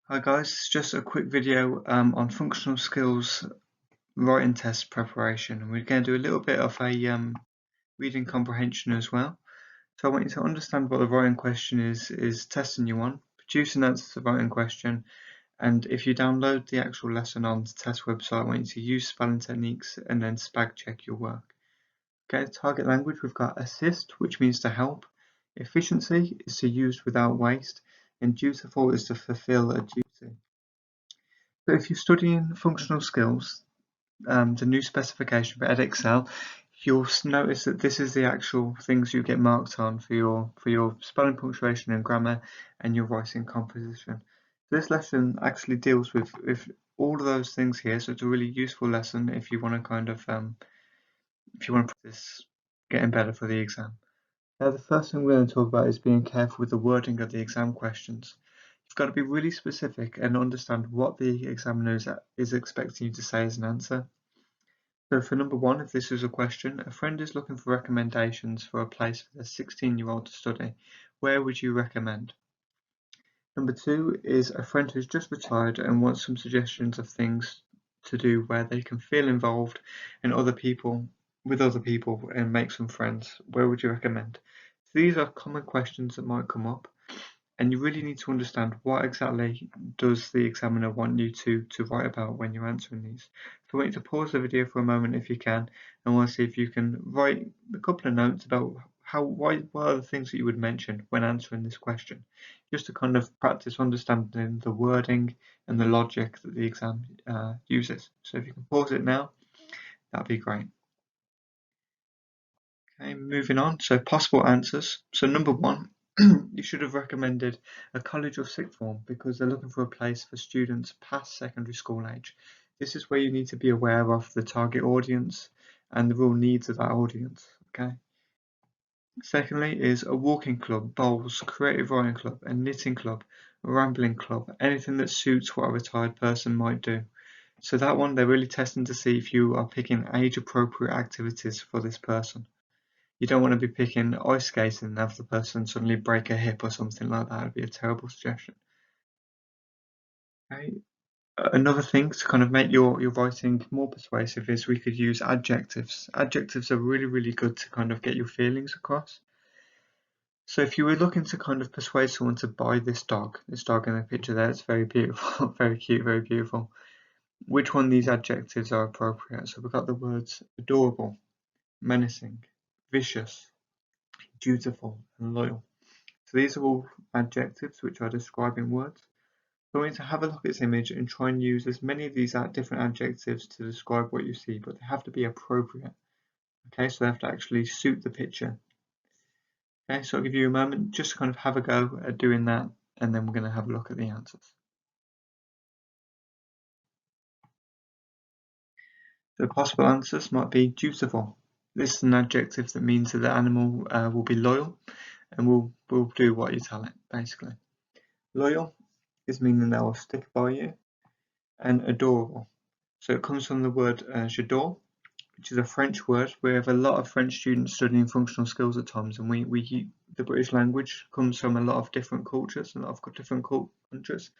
Hi guys, it's just a quick video on functional skills writing test preparation, and we're going to do a little bit of a reading comprehension as well. So I want you to understand what the writing question is testing you on, produce an answer to the writing question, and if you download the actual lesson on the test website, I want you to use spelling techniques and then spag check your work. Okay, target language, we've got assist, which means to help. Efficiency is to use without waste, and dutiful is to fulfill a duty. So if you're studying functional skills, the new specification for Edexcel, you'll notice that this is the actual things you get marked on for your spelling, punctuation and grammar and your writing composition. So this lesson actually deals with all of those things here, so it's a really useful lesson if you want to if you want to practice getting better for the exam. Now the first thing we're going to talk about is being careful with the wording of the exam questions. You've got to be really specific and understand what the examiner is expecting you to say as an answer. So for number one, if this is a question, a friend is looking for recommendations for a place for their 16-year-old to study. Where would you recommend? Number two is a friend who's just retired and wants some suggestions of things to do where they can feel involved with other people and make some friends. Where would you recommend? So these are common questions that might come up, and you really need to understand what exactly does the examiner want you to write about when you're answering these. So I want you to pause the video for a moment if you can, and want to see if you can write a couple of notes about what are the things that you would mention when answering this question, just to kind of practice understanding the wording and the logic that the exam uses. So if you can pause it now, that'd be great. Okay, moving on. So possible answers. So number one, you should have recommended a college or sixth form because they're looking for a place for students past secondary school age. This is where you need to be aware of the target audience and the real needs of that audience. Okay. Secondly is a walking club, bowls, creative writing club, a knitting club, a rambling club, anything that suits what a retired person might do. So that one, they're really testing to see if you are picking age appropriate activities for this person. You don't want to be picking ice skating and have the person suddenly break a hip or something like that. It would be a terrible suggestion. Okay. Another thing to kind of make your writing more persuasive is we could use adjectives. Adjectives are really, really good to kind of get your feelings across. So if you were looking to kind of persuade someone to buy this dog in the picture there, it's very beautiful, very cute, very beautiful. Which one of these adjectives are appropriate? So we've got the words adorable, menacing, vicious, dutiful, and loyal. So these are all adjectives which are describing words. So I want you to have a look at this image and try and use as many of these different adjectives to describe what you see, but they have to be appropriate. Okay, so they have to actually suit the picture. Okay, so I'll give you a moment just to kind of have a go at doing that, and then we're going to have a look at the answers. The possible answers might be dutiful. This is an adjective that means that the animal will be loyal and will do what you tell it, basically. Loyal is meaning they will stick by you, and adorable. So it comes from the word j'adore, which is a French word. We have a lot of French students studying functional skills at times, and the British language comes from a lot of different cultures, a lot of different countries.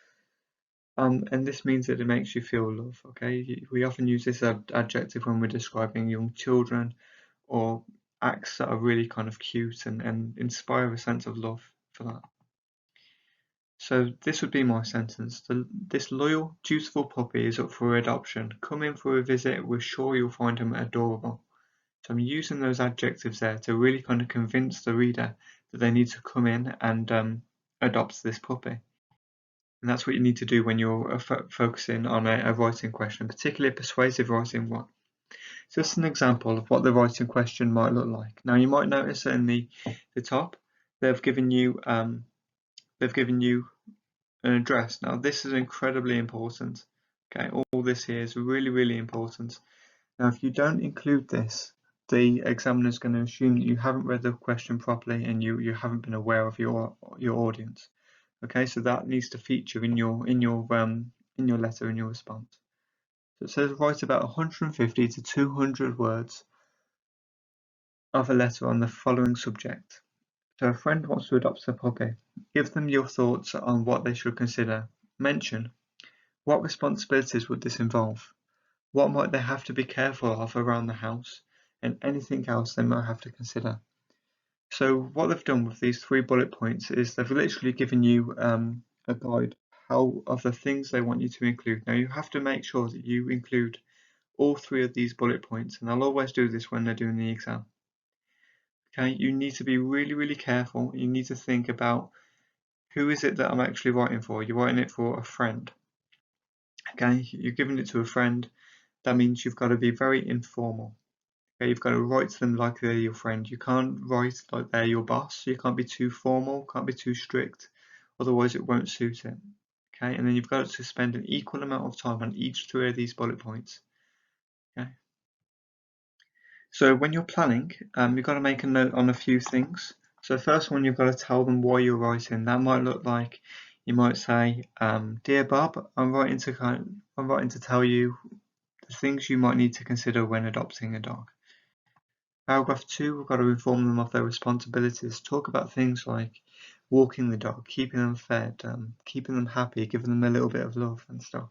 And this means that it makes you feel love. Okay, we often use this adjective when we're describing young children or acts that are really kind of cute and inspire a sense of love for that. So this would be my sentence. This loyal, dutiful puppy is up for adoption. Come in for a visit. We're sure you'll find him adorable. So I'm using those adjectives there to really kind of convince the reader that they need to come in and adopt this puppy. And that's what you need to do when you're focusing on a writing question, particularly a persuasive writing one. So this is an example of what the writing question might look like. Now you might notice that in the top, they've given you an address. Now this is incredibly important. Okay, all this here is really, really important. Now if you don't include this, the examiner is going to assume that you haven't read the question properly and you haven't been aware of your audience. Okay, so that needs to feature in your letter, in your response. So it says write about 150 to 200 words of a letter on the following subject. So a friend wants to adopt a puppy. Give them your thoughts on what they should consider. mention what responsibilities would this involve, what might they have to be careful of around the house, and anything else they might have to consider. So what they've done with these 3 bullet points is they've literally given you a guide of the things they want you to include. Now you have to make sure that you include all 3 of these bullet points, and I'll always do this when they're doing the exam. Okay, you need to be really careful. You need to think about, who is it that I'm actually writing for? You're writing it for a friend. Okay, you're giving it to a friend. That means you've got to be very informal. Okay, you've got to write to them like they're your friend. You can't write like they're your boss. You can't be too formal, can't be too strict, otherwise it won't suit it. Okay, and then you've got to spend an equal amount of time on each 3 of these bullet points. Okay. So when you're planning, you've got to make a note on a few things. So the first one, you've got to tell them why you're writing. That might look like, you might say, "Dear Bob, I'm writing to tell you the things you might need to consider when adopting a dog." Paragraph 2, we've got to inform them of their responsibilities. Talk about things like walking the dog, keeping them fed, keeping them happy, giving them a little bit of love and stuff.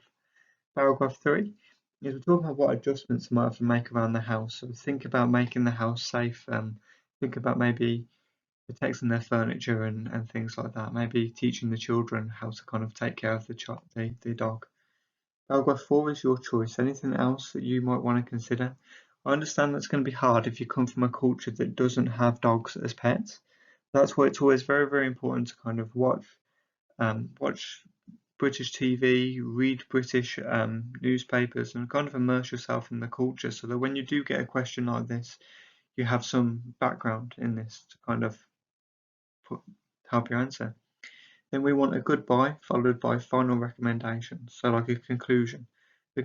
Paragraph 3 is we're talking about what adjustments you might have to make around the house. So think about making the house safe. Think about maybe protecting their furniture and things like that. Maybe teaching the children how to kind of take care of the dog. Paragraph 4 is your choice. Anything else that you might want to consider? I understand that's going to be hard if you come from a culture that doesn't have dogs as pets. That's why it's always very important to kind of watch British TV, read British newspapers, and kind of immerse yourself in the culture, so that when you do get a question like this, you have some background in this to kind of help you answer. Then we want a goodbye followed by final recommendations, so like a conclusion. The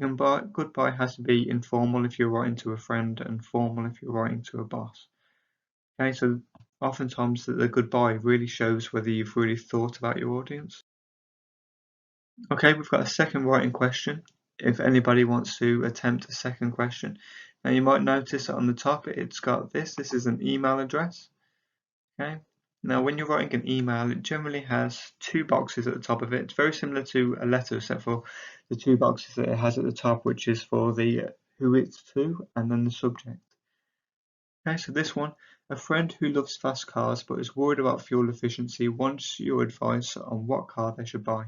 goodbye has to be informal if you're writing to a friend, and formal if you're writing to a boss. Okay, so oftentimes the goodbye really shows whether you've really thought about your audience. Okay, we've got a second writing question, if anybody wants to attempt a second question. Now you might notice that on the top it's got this is an email address. Okay, now when you're writing an email, it generally has 2 boxes at the top of it. It's very similar to a letter, except for the 2 boxes that it has at the top, which is for the who it's to and then the subject. Okay, so this one, a friend who loves fast cars but is worried about fuel efficiency wants your advice on what car they should buy.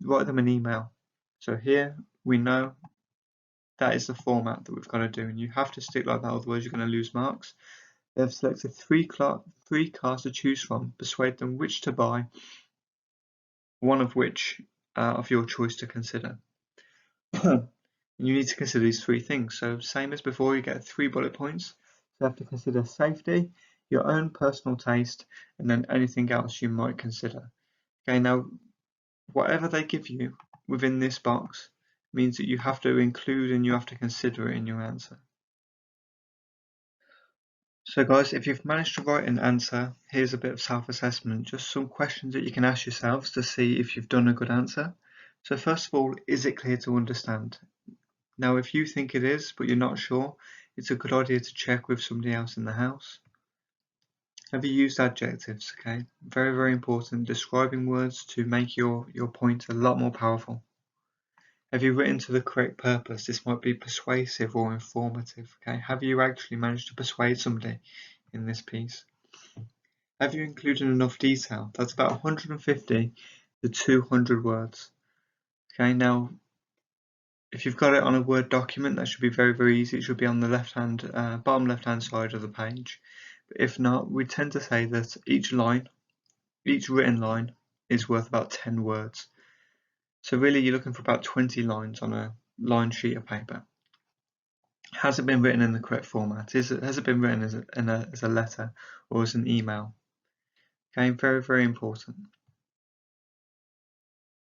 Write them an email. So here we know that is the format that we've got to do, and you have to stick like that, otherwise you're going to lose marks. They've selected 3 cars to choose from. Persuade them which to buy, one of which of your choice to consider. You need to consider these 3 things. So same as before, you get 3 bullet points. So you have to consider safety, your own personal taste, and then anything else you might consider. Okay, now whatever they give you within this box means that you have to include and you have to consider it in your answer. So guys, if you've managed to write an answer, here's a bit of self-assessment, just some questions that you can ask yourselves to see if you've done a good answer. So first of all, is it clear to understand? Now if you think it is, but you're not sure, it's a good idea to check with somebody else in the house. Have you used adjectives? Okay, very important, describing words to make your point a lot more powerful. Have you written to the correct purpose? This might be persuasive or informative. Okay, have you actually managed to persuade somebody in this piece? Have you included enough detail? That's about 150 to 200 words. Okay, now if you've got it on a Word document, that should be very easy. It should be on the bottom left hand side of the page. But if not, we tend to say that each written line is worth about 10 words. So really you're looking for about 20 lines on a line sheet of paper. Has it been written in the correct format? Has it been written as a letter or as an email? Okay, very important.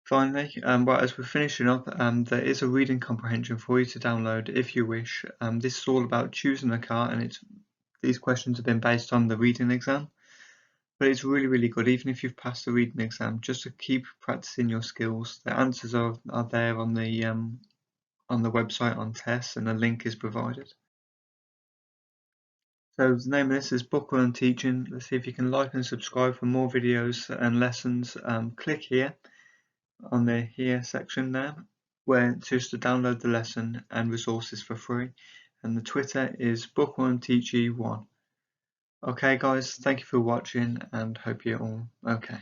Finally, right as we're finishing up, there is a reading comprehension for you to download if you wish. This is all about choosing a car, and these questions have been based on the reading exam. But it's really good, even if you've passed the reading exam, just to keep practicing your skills. The answers are there on the website on tests, and a link is provided. So the name of this is Book One on Teaching. Let's see if you can like and subscribe for more videos and lessons. Click here. on the here section there, where just to download the lesson and resources for free, and the Twitter is book1teachy1. Okay guys, thank you for watching and hope you're all okay.